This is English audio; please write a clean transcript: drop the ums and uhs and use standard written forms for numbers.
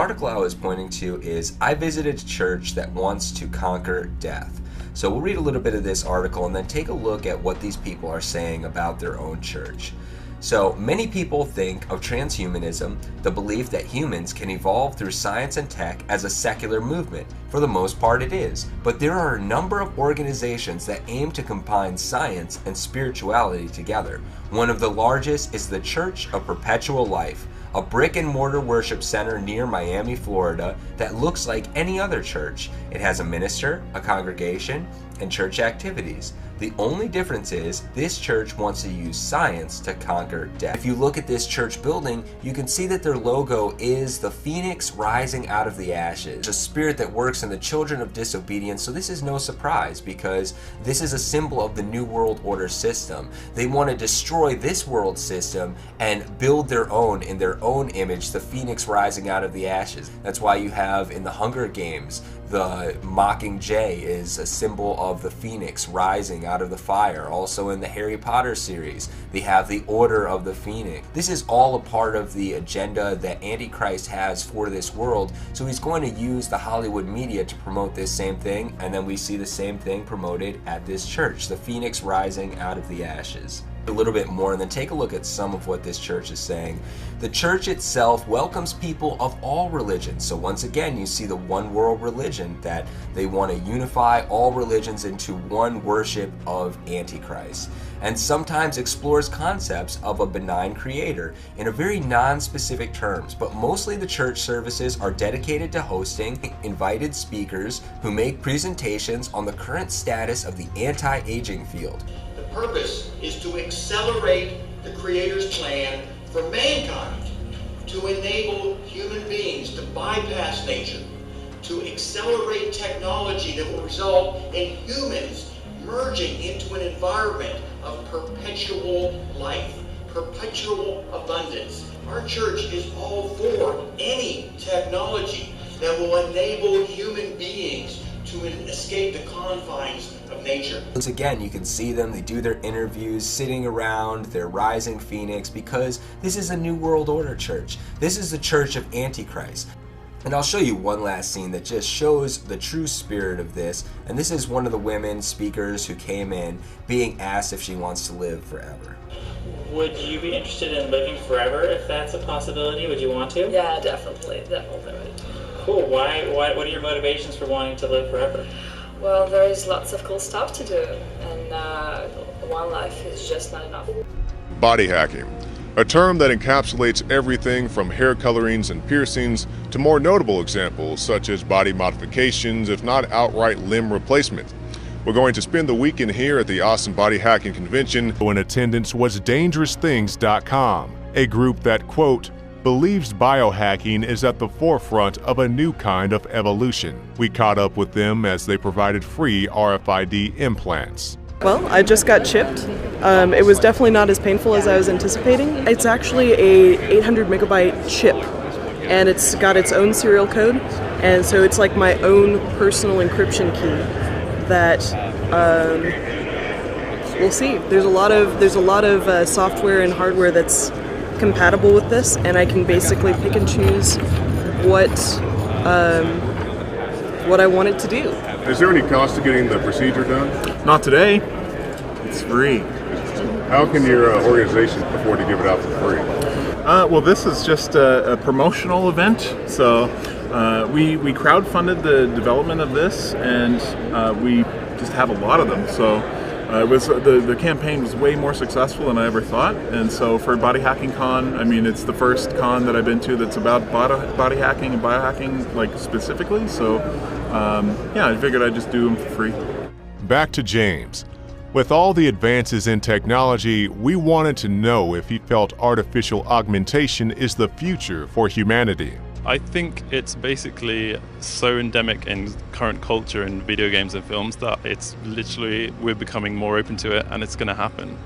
article I was pointing to is I visited a church that wants to conquer death. So we'll read a little bit of this article and then take a look at what these people are saying about their own church. So many people think of transhumanism, the belief that humans can evolve through science and tech, as a secular movement. For the most part it is, but there are a number of organizations that aim to combine science and spirituality together. One of the largest is the Church of Perpetual Life, a brick and mortar worship center near Miami, Florida that looks like any other church. It has a minister, a congregation, and church activities. The only difference is this church wants to use science to conquer death. If you look at this church building, you can see that their logo is the phoenix rising out of the ashes, a spirit that works in the children of disobedience. So this is no surprise because this is a symbol of the New World Order system. They want to destroy this world system and build their own in their own image, the phoenix rising out of the ashes. That's why you have in the Hunger Games, the Mockingjay is a symbol of the phoenix rising out of the fire. Also in the Harry Potter series, they have the Order of the Phoenix. This is all a part of the agenda that Antichrist has for this world, so he's going to use the Hollywood media to promote this same thing, and then we see the same thing promoted at this church, the phoenix rising out of the ashes. A little bit more and then take a look at some of what this church is saying. The church itself welcomes people of all religions. So once again, you see the one world religion, that they want to unify all religions into one worship of Antichrist, and sometimes explores concepts of a benign creator in a very non-specific terms, but mostly the church services are dedicated to hosting invited speakers who make presentations on the current status of the anti-aging field. The purpose is to accelerate the Creator's plan for mankind, to enable human beings to bypass nature, to accelerate technology that will result in humans merging into an environment of perpetual life, perpetual abundance. Our church is all for any technology that will enable human beings to escape the confines of nature. Once again, you can see them, they do their interviews sitting around their rising phoenix, because this is a New World Order church. This is the church of Antichrist. And I'll show you one last scene that just shows the true spirit of this. And this is one of the women speakers who came in being asked if she wants to live forever. Would you be interested in living forever if that's a possibility? Would you want to? Yeah, definitely. Cool. Why? What are your motivations for wanting to live forever? Well, there is lots of cool stuff to do, and one life is just not enough. Body hacking, a term that encapsulates everything from hair colorings and piercings to more notable examples such as body modifications, if not outright limb replacement. We're going to spend the weekend here at the Austin Body Hacking Convention. In attendance was DangerousThings.com, a group that, quote, believes biohacking is at the forefront of a new kind of evolution. We caught up with them as they provided free RFID implants. Well, I just got chipped. It was definitely not as painful as I was anticipating. It's actually a 800 megabyte chip, and it's got its own serial code, and so it's like my own personal encryption key that we'll see. There's a lot of software and hardware that's compatible with this, and I can basically pick and choose what I want it to do. Is there any cost to getting the procedure done? Not today. It's free. How can your organization afford to give it out for free? Well, this is just a promotional event. So we crowdfunded the development of this, and we just have a lot of them. So it was the campaign was way more successful than I ever thought, and so for Body Hacking Con, I mean, it's the first con that I've been to that's about body hacking and biohacking, like specifically. So yeah, I figured I'd just do them for free. Back to James. With all the advances in technology, we wanted to know if he felt artificial augmentation is the future for humanity. I think it's basically so endemic in current culture in video games and films that it's literally, we're becoming more open to it, and it's going to happen.